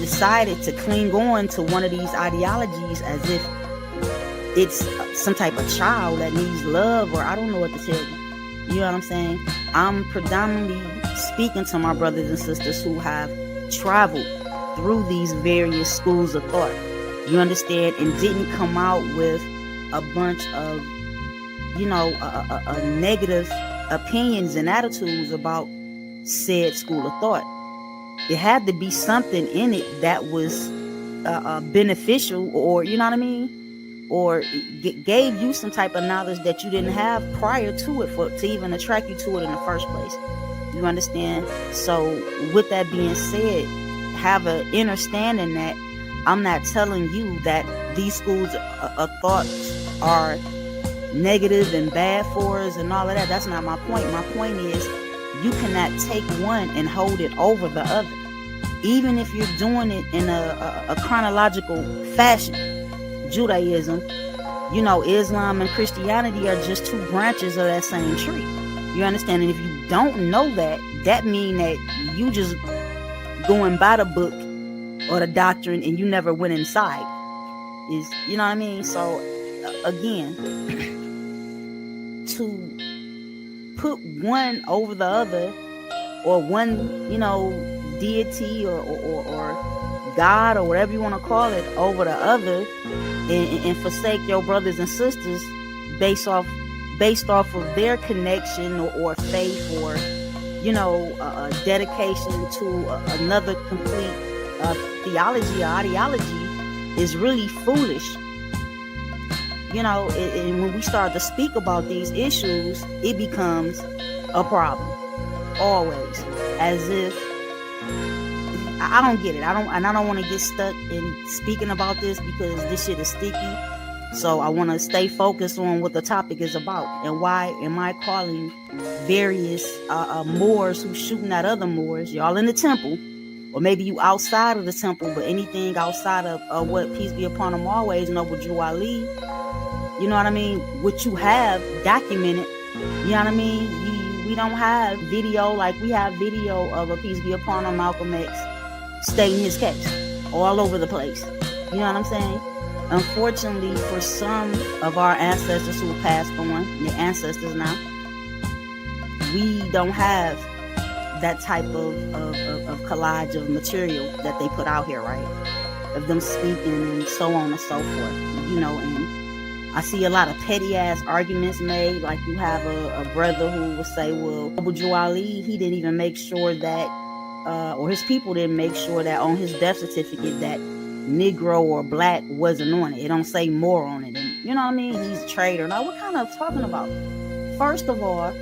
decided to cling on to one of these ideologies as if it's some type of child that needs love, or I don't know what to tell you. You know what I'm saying? I'm predominantly speaking to my brothers and sisters who have traveled through these various schools of thought. You understand? And didn't come out with a bunch of, negative opinions and attitudes about said school of thought. It had to be something in it that was beneficial, or you know what I mean, or gave you some type of knowledge that you didn't have prior to it to even attract you to it in the first place. You understand? So with that being said, have an understanding that I'm not telling you that these schools of thoughts are negative and bad for us and all of that. That's not my point. My point is, you cannot take one and hold it over the other, even if you're doing it in a chronological fashion. Judaism, Islam and Christianity are just two branches of that same tree. You understand? And if you don't know that, that means that you just going by the book or the doctrine and you never went inside. You know what I mean? So again, to put one over the other, or one, deity or God or whatever you want to call it over the other, and forsake your brothers and sisters based off of their connection or faith, or dedication to another complete theology or ideology, is really foolish. And when we start to speak about these issues, it becomes a problem, always, as if I don't get it. I don't want to get stuck in speaking about this because this shit is sticky. So I want to stay focused on what the topic is about, and why am I calling various Moors who shooting at other Moors, y'all in the temple, or maybe you outside of the temple, but anything outside of what, peace be upon them always, Noble Drew Ali, you know what I mean, what you have documented, you know what I mean, we don't have video like we have video of a peace be upon him Malcolm X stating his case all over the place. You know what I'm saying? Unfortunately, for some of our ancestors who passed on, the ancestors now, we don't have that type of collage of material that they put out here, right? Of them speaking and so on and so forth, and I see a lot of petty ass arguments made. Like, you have a brother who will say, well, Abu Drew Ali, he didn't even make sure that, or his people didn't make sure that on his death certificate that Negro or black wasn't on it. It don't say more on it. And you know what I mean? He's a traitor. Now, what kind of talking about? First of all,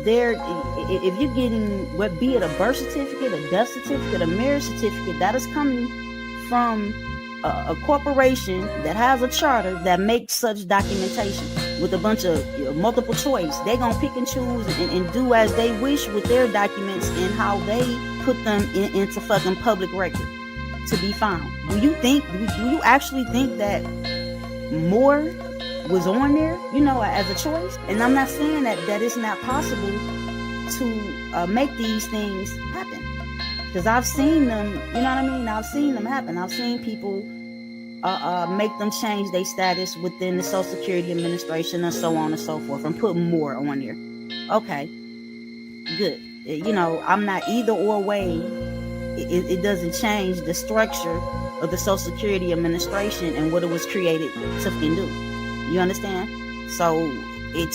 if you're getting, what, be it a birth certificate, a death certificate, a marriage certificate, that is coming from a corporation that has a charter that makes such documentation with a bunch of multiple choice. They're going to pick and choose and do as they wish with their documents and how they put them into fucking public record to be found. Do you actually think that more was on there, as a choice? And I'm not saying that it's not possible to make these things happen, because I've seen them, you know what I mean? I've seen them happen. I've seen people make them change their status within the Social Security Administration and so on and so forth, and put more on there. Okay, good. I'm not either or way. It doesn't change the structure of the Social Security Administration and what it was created to do. You understand? So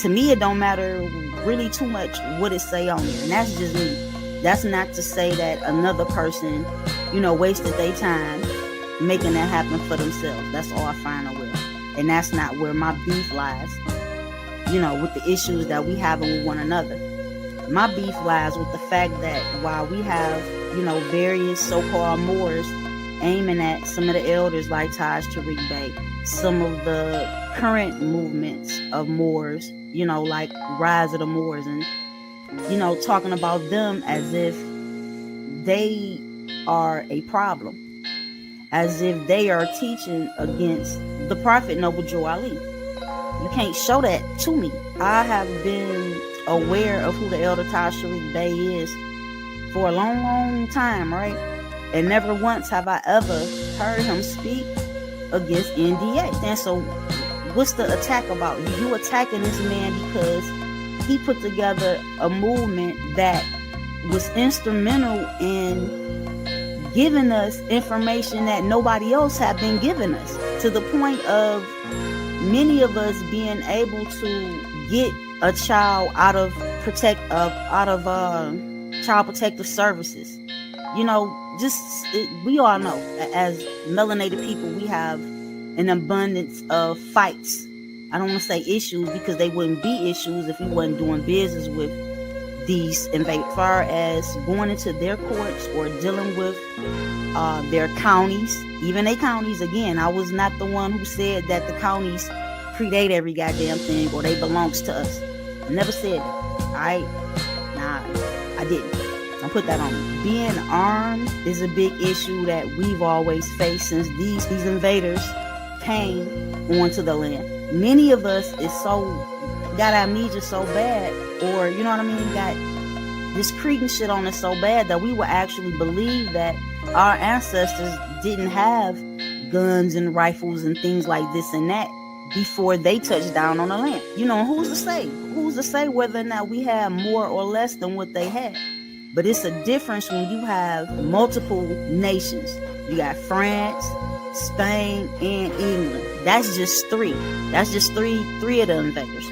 to me, it don't matter really too much what it say on there. And that's just me. That's not to say that another person, wasted their time making that happen for themselves. That's all fine and well. And that's not where my beef lies, with the issues that we have with one another. My beef lies with the fact that while we have, various so-called Moors aiming at some of the elders like Taj Tariq Bey, some of the current movements of Moors, like Rise of the Moors, and, talking about them as if they are a problem, as if they are teaching against the Prophet Noble Drew Ali. You can't show that to me. I have been aware of who the Elder Taj Tariq Bey is for a long, long time, right? And never once have I ever heard him speak against NDA. And so what's the attack about? You attacking this man because he put together a movement that was instrumental in giving us information that nobody else had been giving us, to the point of many of us being able to get a child out of child protective services. You know, we all know, as melanated people, we have an abundance of fights. I don't want to say issues, because they wouldn't be issues if we wasn't doing business with these invaders, as far as going into their courts or dealing with their counties, even their counties. Again, I was not the one who said that the counties predate every goddamn thing or they belongs to us. I never said that. I didn't. Don't put that on me. Being armed is a big issue that we've always faced since these invaders came onto the land. Many of us got amnesia so bad, or you know what I mean, got this Cretan shit on us so bad that we will actually believe that our ancestors didn't have guns and rifles and things like this and that before they touched down on the land. You know, who's to say? Who's to say whether or not we have more or less than what they had? But it's a difference when you have multiple nations. You got France, Spain, and England. That's just three. That's just three of the invaders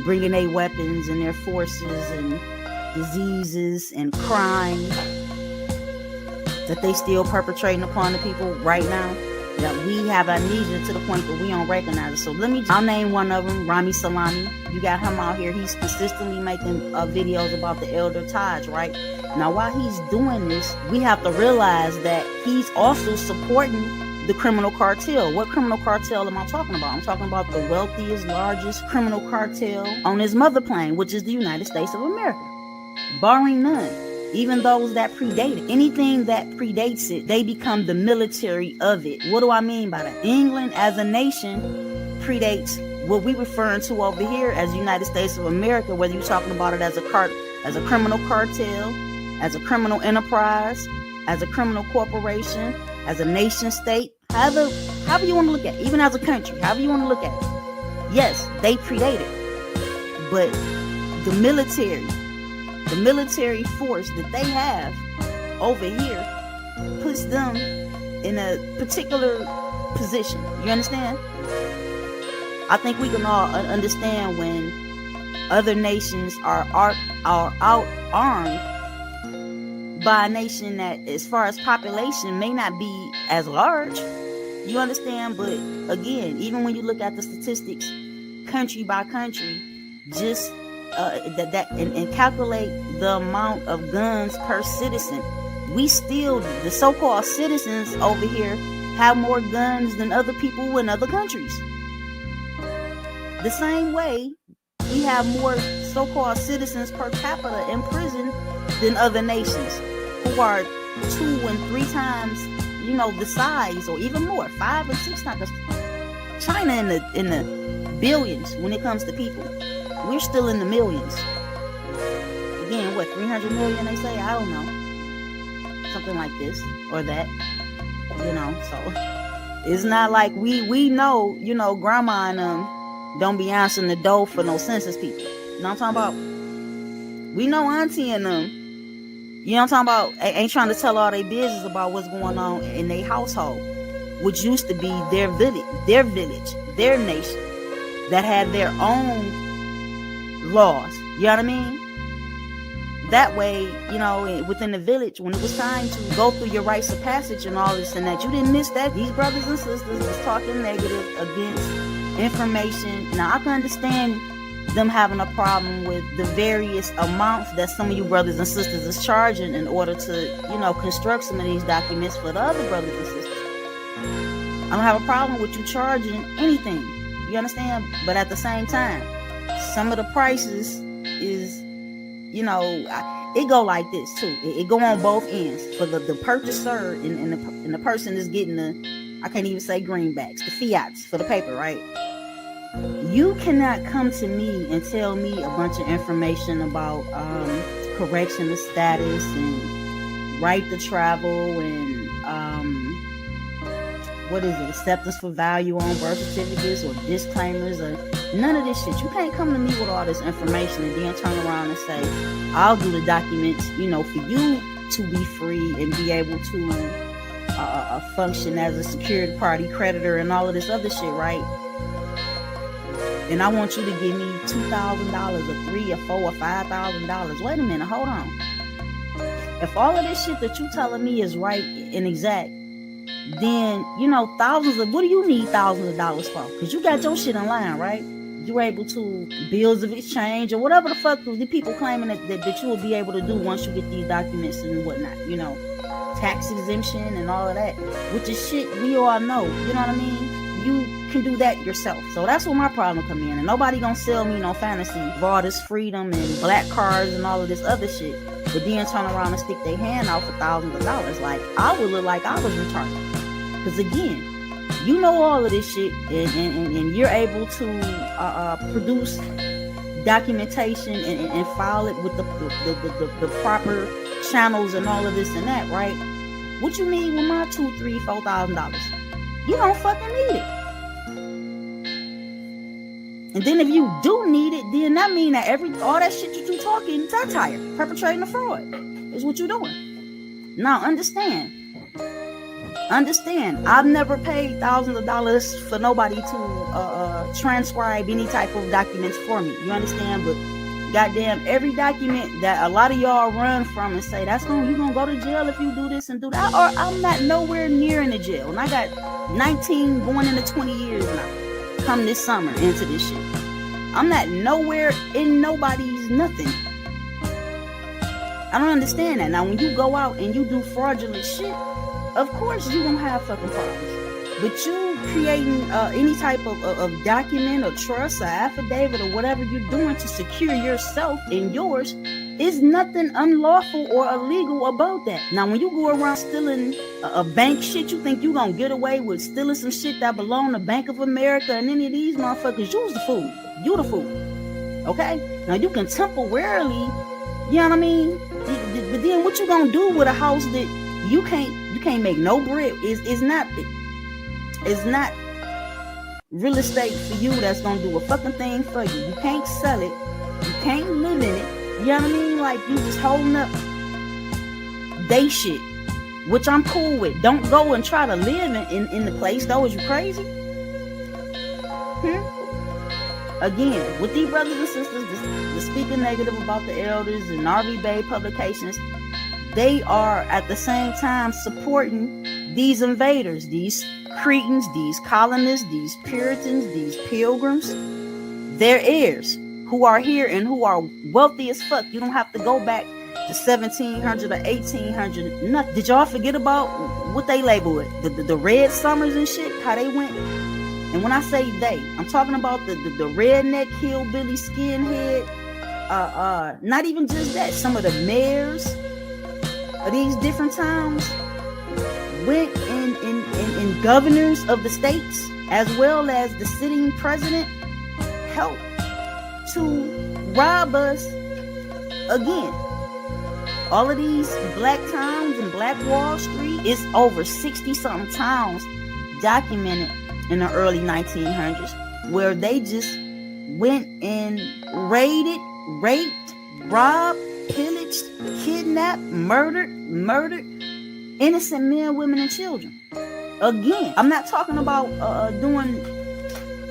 bringing their weapons and their forces and diseases and crime that they still perpetrating upon the people right now. That we have amnesia to the point that we don't recognize it. So I'll name one of them, Rami Salami. You got him out here. He's consistently making videos about the Elder Taj, right? Now, while he's doing this, we have to realize that he's also supporting the criminal cartel. What criminal cartel am I talking about? I'm talking about the wealthiest, largest criminal cartel on his mother plane, which is the United States of America. Barring none. Even those that predate it. Anything that predates it, they become the military of it. What do I mean by that? England as a nation predates what we referring to over here as the United States of America, whether you're talking about it as a criminal cartel, as a criminal enterprise, as a criminal corporation, as a nation state, however you want to look at it, even as a country, however you want to look at it. Yes, they predate it. But the military force that they have over here puts them in a particular position. You understand? I think we can all understand when other nations are out armed by a nation that, as far as population, may not be as large. You understand? But again, even when you look at the statistics, country by country, just and calculate the amount of guns per citizen, we still, the so-called citizens over here, have more guns than other people in other countries. The same way, we have more so-called citizens per capita in prison than other nations, who are 2 and 3 times, the size, or even more, 5 and 6 times. China in the billions when it comes to people. We're still in the millions. Again, 300 million they say? I don't know. Something like this or that. So it's not like we know, grandma and them don't be answering the door for no census people. You know what I'm talking about? We know auntie and them, you know what I'm talking about, ain't trying to tell all their business about what's going on in their household, which used to be their village, their nation, that had their own laws. You know what I mean? That way, within the village, when it was time to go through your rites of passage and all this and that, you didn't miss that. These brothers and sisters was talking negative against information. Now, I can understand them having a problem with the various amounts that some of you brothers and sisters is charging in order to, construct some of these documents for the other brothers and sisters. I don't have a problem with you charging anything. You understand? But at the same time, some of the prices is, it go like this too. It go on both ends for the purchaser and the person is getting I can't even say greenbacks, the fiats for the paper, right? You cannot come to me and tell me a bunch of information about correction of status and right to travel and what is it, acceptance for value on birth certificates or disclaimers or none of this shit. You can't come to me with all this information and then turn around and say, I'll do the documents, for you to be free and be able to function as a secured party creditor and all of this other shit, right? And I want you to give me $2,000 or $3,000 or $4,000 or $5,000. Wait a minute, hold on. If all of this shit that you telling me is right and exact, then, thousands of, what do you need thousands of dollars for? Because you got your shit in line, right? You're able to, bills of exchange or whatever the fuck the people claiming that you will be able to do once you get these documents and whatnot, tax exemption and all of that, which is shit we all know, you know what I mean? You can do that yourself. So that's where my problem come in. And nobody gonna sell me no fantasy of all this freedom and black cards and all of this other shit, but then turn around and stick their hand out for thousands of dollars. Like, I would look like I was retarded. Because again, you know all of this shit, and you're able to produce documentation and file it with the proper channels and all of this and that, right? What you need with my $2,000, $3,000, $4,000? You don't fucking need it. And then if you do need it, then that mean that all that shit that you talking, satire, perpetrating a fraud, is what you're doing. Now understand, I've never paid thousands of dollars for nobody to transcribe any type of documents for me. You understand? But goddamn, every document that a lot of y'all run from and say you're gonna go to jail if you do this and do that, or I'm not nowhere near in the jail, and I got 19 going into 20 years now. Come this summer into this shit, I'm not nowhere in nobody's nothing. I don't understand that. Now, when you go out and you do fraudulent shit, of course you gonna have fucking problems. But you creating any type of document or trust or affidavit or whatever you're doing to secure yourself and yours is nothing unlawful or illegal about that. Now, when you go around stealing a bank shit, you think you gonna get away with stealing some shit that belong to Bank of America and any of these motherfuckers, you's the fool. You the fool. Okay? Now, you can temporarily, you know what I mean? But then what you gonna do with a house that you can't make no bread? It's not real estate for you that's gonna do a fucking thing for you. You can't sell it. You can't live in it. You know what I mean? Like, you just holding up they shit, which I'm cool with. Don't go and try to live in the place though. Is you crazy? Again, with these brothers and sisters, the speaking negative about the elders and RV Bay publications, they are at the same time supporting these invaders, these Cretans, these colonists, these Puritans, these pilgrims, their heirs who are here and who are wealthy as fuck. You don't have to go back to 1700 or 1800. Nothing. Did y'all forget about what they label it? The red summers and shit, how they went. And when I say they, I'm talking about the redneck hillbilly skinhead. Not even just that. Some of the mayors of these different towns went in governors of the states, as well as the sitting president, helped to rob us again. All of these black towns and Black Wall Street, it's over 60 something towns documented in the early 1900s where they just went and raided, raped, robbed, pillaged, kidnapped, murdered innocent men, women, and children. Again, I'm not talking about doing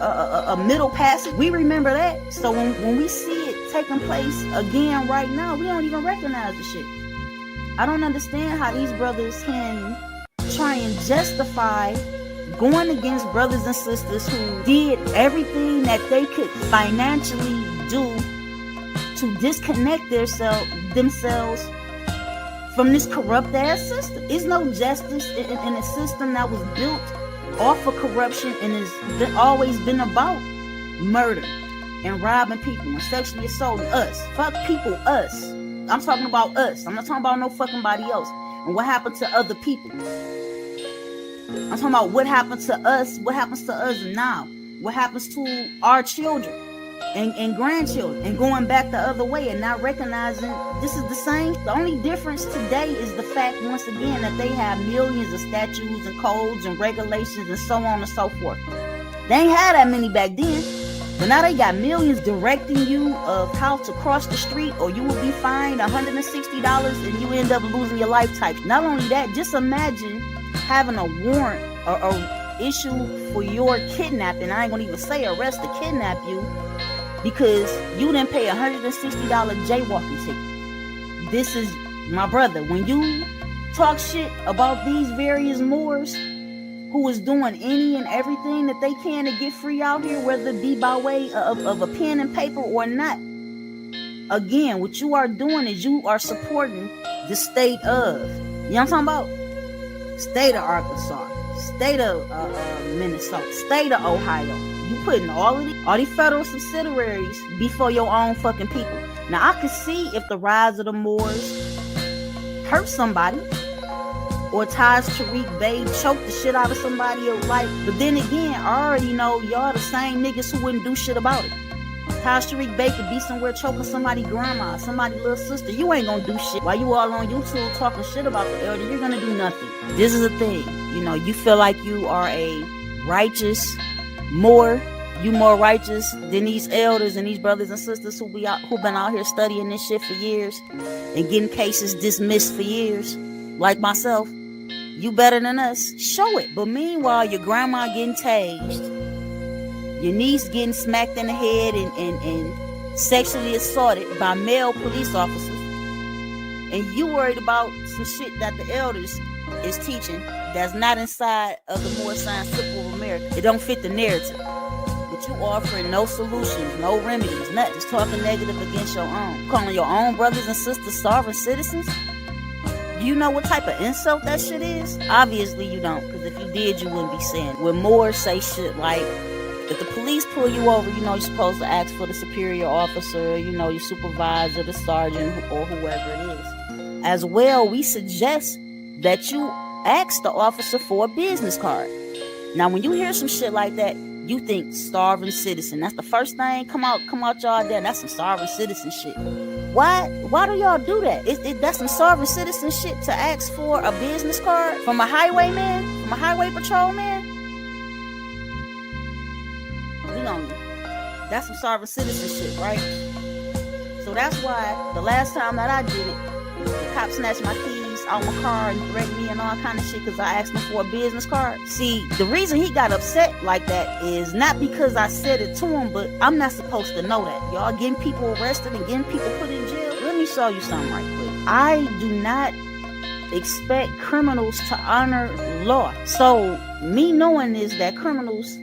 a middle passage. We remember that. So when we see it taking place again right now, we don't even recognize the shit. I don't understand how these brothers can try and justify going against brothers and sisters who did everything that they could financially do to disconnect themselves from this corrupt ass system. It's no justice in a system that was built off of corruption and has always been about murder and robbing people and sexually assaulting us. Fuck people, us. I'm talking about us. I'm not talking about no fucking body else. And what happened to other people? I'm talking about what happened to us. What happens to us now? What happens to our children and grandchildren, and going back the other way and not recognizing This is the same. The only difference today is the fact, once again, that they have millions of statutes and codes and regulations and so on and so forth. They ain't had that many back then. But now they got millions directing you of how to cross the street, or you will be fined $160 and you end up losing your life type. Not only that, just imagine having a warrant or issue for your kidnapping. I ain't gonna even say arrest, to kidnap you because you didn't pay $160 jaywalking ticket. This is, my brother, when you talk shit about these various Moors who is doing any and everything that they can to get free out here, whether it be by way of a pen and paper or not, again, what you are doing is you are supporting the state of, you know what I'm talking about? State of Arkansas, state of Minnesota, state of Ohio. You putting all these federal subsidiaries before your own fucking people. Now, I can see if the rise of the Moors hurt somebody, or Taj Tariq Bey choked the shit out of somebody or like, but then again, I already know y'all the same niggas who wouldn't do shit about it. Taj Tariq Bey could be somewhere choking somebody's grandma, somebody's little sister. You ain't gonna do shit. While you all on YouTube talking shit about the elder, you're gonna do nothing. This is the thing. You know, you feel like you are a righteous Moor. You more righteous than these elders and these brothers and sisters who been out here studying this shit for years and getting cases dismissed for years, like myself. You better than us. Show it. But meanwhile, your grandma getting tased, your niece getting smacked in the head and sexually assaulted by male police officers, and you worried about some shit that the elders is teaching that's not inside of the Moor Science Circle of America. It don't fit the narrative. But you offering no solutions, no remedies, nothing. Just talking negative against your own. Calling your own brothers and sisters sovereign citizens. Do you know what type of insult that shit is? Obviously you don't, because if you did, you wouldn't be saying it. When Moors say shit like, if the police pull you over, you know you're supposed to ask for the superior officer, you know, your supervisor, the sergeant, or whoever it is. As well, we suggest that you ask the officer for a business card. Now, when you hear some shit like that, you think starving citizen. That's the first thing come out y'all there. That's some starving citizen shit. Why do y'all do that? That's some starving citizen shit to ask for a business card from a highwayman, from a highway patrolman. That's some starving citizen shit, right? So that's why the last time that I did it, the cop snatched my keys out my car and threatened me and all kind of shit because I asked him for a business card. See, the reason he got upset like that is not because I said it to him, but I'm not supposed to know that. Y'all getting people arrested and getting people put in jail. Let me show you something right quick. I do not expect criminals to honor law. So me knowing is that criminals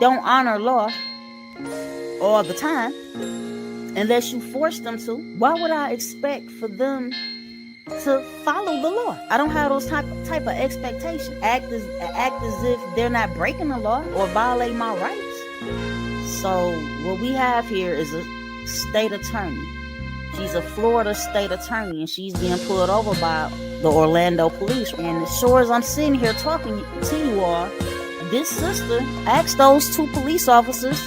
don't honor law all the time unless you force them to. Why would I expect for them to follow the law? I don't have those type of expectations. Act as if they're not breaking the law or violating my rights. So what we have here is a state attorney. She's a Florida state attorney, and she's being pulled over by the Orlando police. And as sure as I'm sitting here talking to you all, this sister asked those two police officers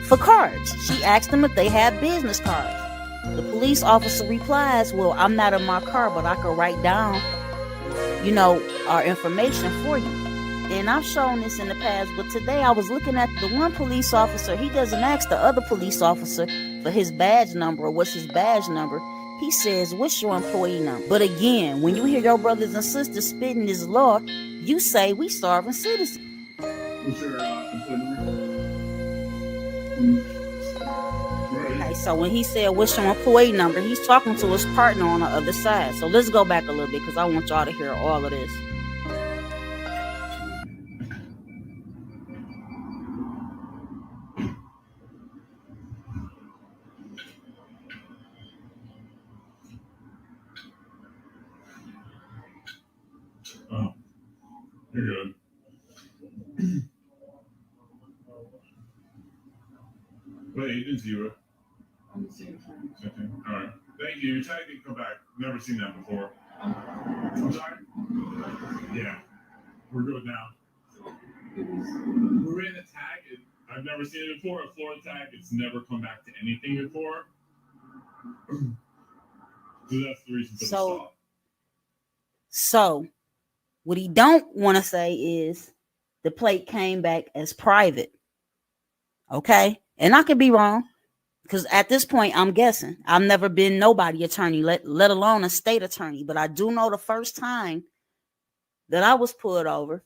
for cards. She asked them if they had business cards. The police officer replies, well, I'm not in my car, but I can write down, you know, our information for you. And I've shown this in the past, but today I was looking at the one police officer. He doesn't ask the other police officer for his badge number or what's his badge number. He says, what's your employee number? But again, when you hear your brothers and sisters spitting this law, you say we starving citizens. What's your employee number? Okay, so when he said, what's your employee number, he's talking to his partner on the other side. So let's go back a little bit because I want y'all to hear all of this. Oh, you're good. What agency you were? On the same time. Something. All right. Thank you. Your tag didn't come back. Never seen that before. I'm sorry? Yeah. We're good now. We ran a tag. I've never seen it before. A Florida tag. It's never come back to anything before. So that's the reason for the So, stop. so what he don't want to say is the plate came back as private. Okay, and I could be wrong because at this point I'm guessing. I've never been nobody attorney, let alone a state attorney. But I do know the first time that I was pulled over,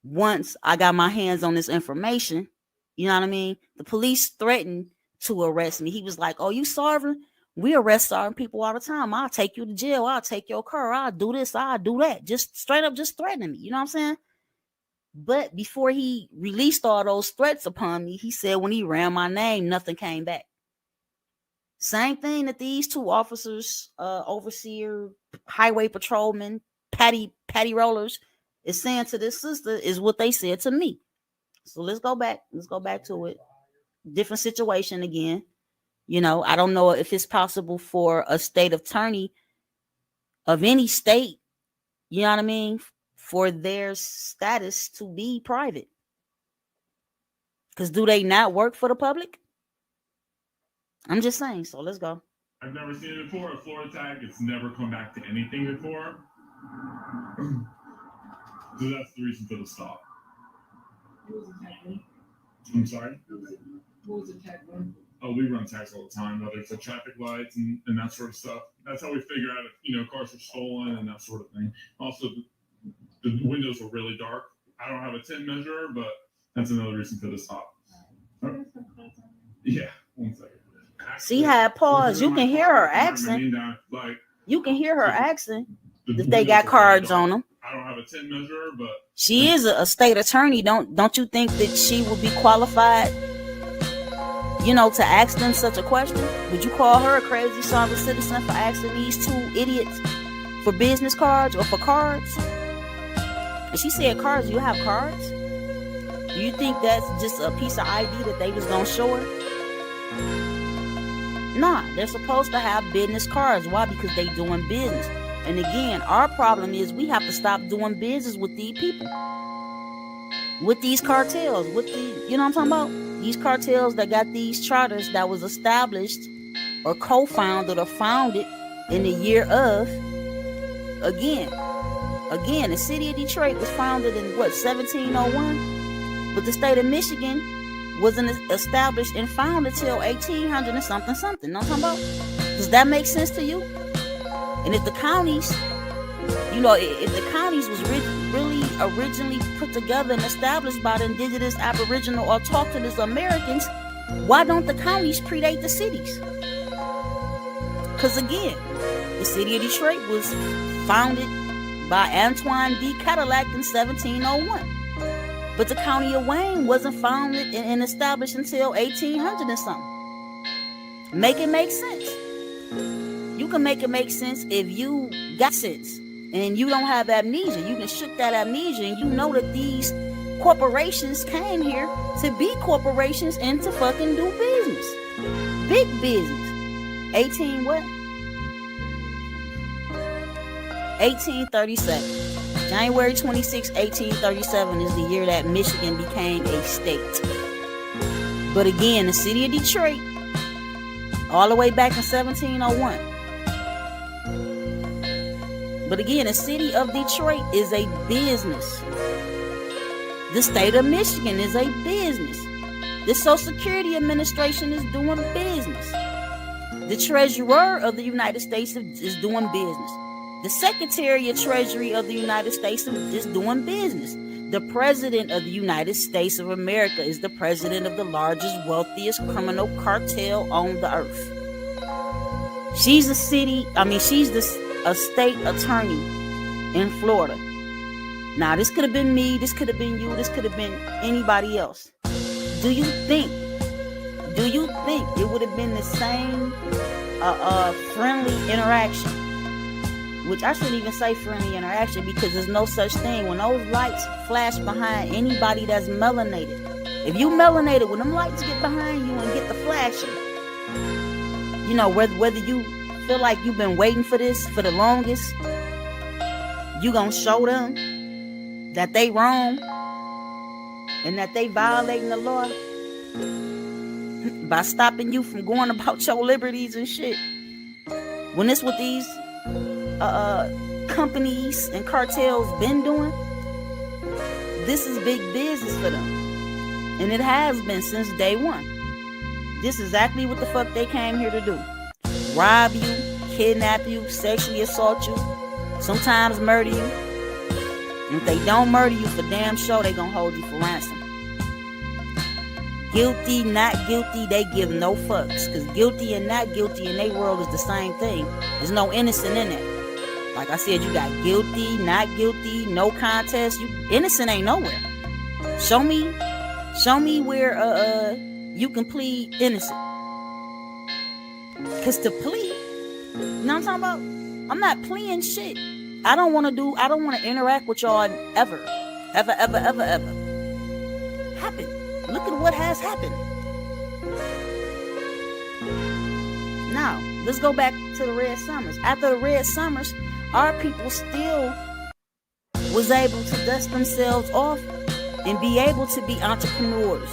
once I got my hands on this information, you know what I mean? The police threatened to arrest me. He was like, "Oh, you sovereign? We arrest sovereign people all the time. I'll take you to jail. I'll take your car. I'll do this. I'll do that." Just straight up just threatening me. You know what I'm saying? But before he released all those threats upon me, he said when he ran my name, nothing came back. Same thing that these two officers, overseer, highway patrolman, patty rollers, is saying to this sister is what they said to me. So let's go back. Let's go back to it. Different situation again. You know, I don't know if it's possible for a state attorney of any state, you know what I mean, for their status to be private. Because do they not work for the public? I'm just saying. So let's go. I've never seen it before. A Florida tag, it's never come back to anything before. So that's the reason for the stop. What was the tag one? I'm sorry? What was the tag one? Oh, we run tags all the time, whether it's the traffic lights and that sort of stuff. That's how we figure out if, you know, cars are stolen and that sort of thing. Also, the windows were really dark. I don't have a 10 measure, but that's another reason for the stop. Oh. Yeah, 1 second. See how it paused. You can hear her accent. Like, you can hear her accent if they got cards on them. I don't have a 10 measure, but she is a state attorney. Don't you think that she would be qualified, you know, to ask them such a question? Would you call her a crazy sovereign citizen for asking these two idiots for business cards or for cards? And she said cards. You have cards? Do you think that's just a piece of ID that they was gonna show her? Nah, they're supposed to have business cards. Why? Because they doing business. And again, our problem is we have to stop doing business with these people, with these cartels, with the, you know what I'm talking about? These cartels that got these charters that was established or co-founded or founded in the year of, again, the city of Detroit was founded in what, 1701? But the state of Michigan wasn't established and founded till 1800 and something. You know what I'm talking about? Does that make sense to you? And if the counties, you know, if the counties was really originally put together and established by the indigenous, aboriginal, or autochthonous Americans, why don't the counties predate the cities? Because again, the city of Detroit was founded by Antoine D. Cadillac in 1701. But the county of Wayne wasn't founded and established until 1800 and something. Make it make sense. You can make it make sense if you got sense and you don't have amnesia. You can shook that amnesia and you know that these corporations came here to be corporations and to fucking do business. Big business. 1837. January 26, 1837 is the year that Michigan became a state. But again, the city of Detroit, all the way back in 1701. But again, the city of Detroit is a business. The state of Michigan is a business. The Social Security Administration is doing business. The Treasurer of the United States is doing business. The Secretary of Treasury of the United States is doing business. The President of the United States of America is the president of the largest, wealthiest criminal cartel on the earth. She's a state attorney in Florida. Now, this could have been me, this could have been you, this could have been anybody else. Do you think it would have been the same friendly interaction? Which I shouldn't even say friendly interaction, because there's no such thing. When those lights flash behind anybody that's melanated, if you melanated, when them lights get behind you and get the flashing, you know, whether you feel like you've been waiting for this for the longest, you gonna show them that they wrong and that they violating the law by stopping you from going about your liberties and shit. when it's what these companies and cartels been doing, this is big business for them. And it has been since day one. This is exactly what the fuck they came here to do. Rob you, kidnap you, sexually assault you, sometimes murder you. And if they don't murder you, for damn sure they gonna hold you for ransom. Guilty, not guilty, they give no fucks. Because guilty and not guilty in their world is the same thing. There's no innocent in it. Like I said, you got guilty, not guilty, no contest. You innocent ain't nowhere. Show me where you can plead innocent. Because to plead, you know what I'm talking about? I'm not pleading shit. I don't want to interact with y'all ever. Happen. Look at what has happened. Now, let's go back to the Red Summers. After the Red Summers, our people still was able to dust themselves off and be able to be entrepreneurs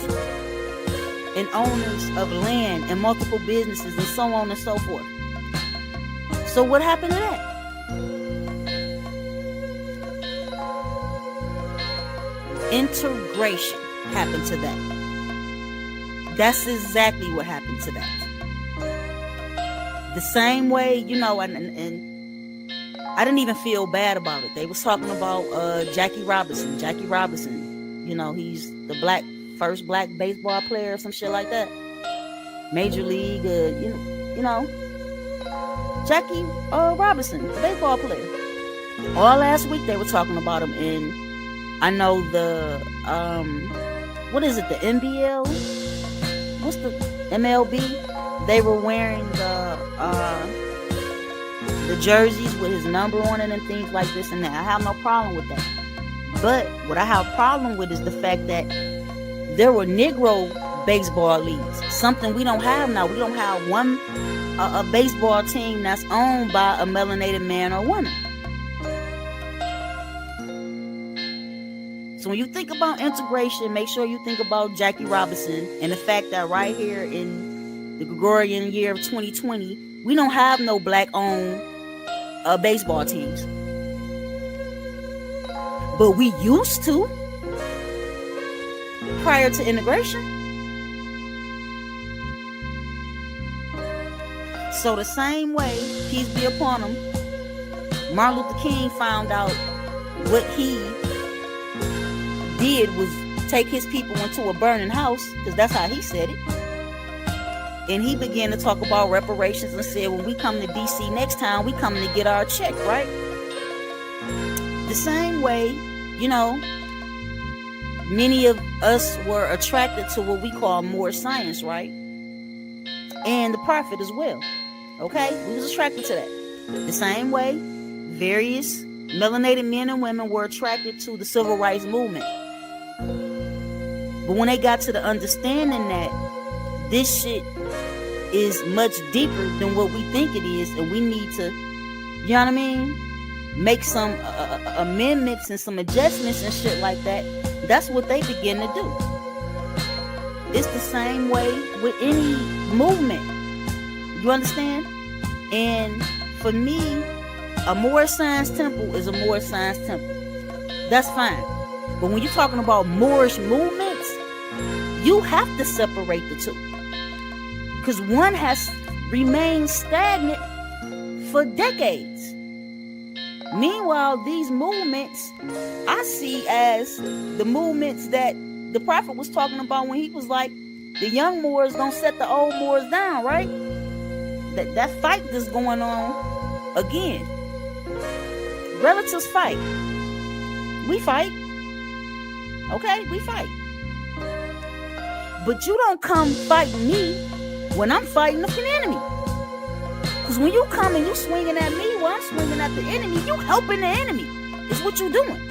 and owners of land and multiple businesses and so on and so forth. So what happened to that? Integration happened to that. That's exactly what happened to that. The same way, you know, and I didn't even feel bad about it. They was talking about Jackie Robinson. Jackie Robinson, you know, he's the first black baseball player or some shit like that. Major League, you know, Jackie Robinson, the baseball player. All last week they were talking about him in, I know the, what is it, the NBL? What's the MLB? They were wearing the jerseys with his number on it and things like this and that. I have no problem with that. But what I have a problem with is the fact that there were Negro baseball leagues, something we don't have now. We don't have a baseball team that's owned by a melanated man or woman. So when you think about integration, make sure you think about Jackie Robinson and the fact that right here in the Gregorian year of 2020, we don't have no black-owned baseball teams. But we used to prior to integration. So the same way, peace be upon him, Martin Luther King found out what he did was take his people into a burning house, because that's how he said it. And he began to talk about reparations and said, when we come to DC next time, we coming to get our check, right? The same way, you know, many of us were attracted to what we call more science, right? And the prophet as well. Okay? We was attracted to that. The same way, various melanated men and women were attracted to the civil rights movement. But when they got to the understanding that this shit is much deeper than what we think it is, and we need to, you know what I mean, make some amendments and some adjustments and shit like that, that's what they begin to do. It's the same way with any movement. You understand? And for me, a more science temple is a more science temple. That's fine. But when you're talking about Moorish movements, you have to separate the two. Because one has remained stagnant for decades. Meanwhile, these movements I see as the movements that the prophet was talking about when he was like, the young Moors gonna set the old Moors down, right? That fight that's going on again. Relatives fight. We fight. Okay, we fight. But you don't come fight me when I'm fighting the enemy. Because when you come and you swinging at me while I'm swinging at the enemy, you helping the enemy. It's what you doing.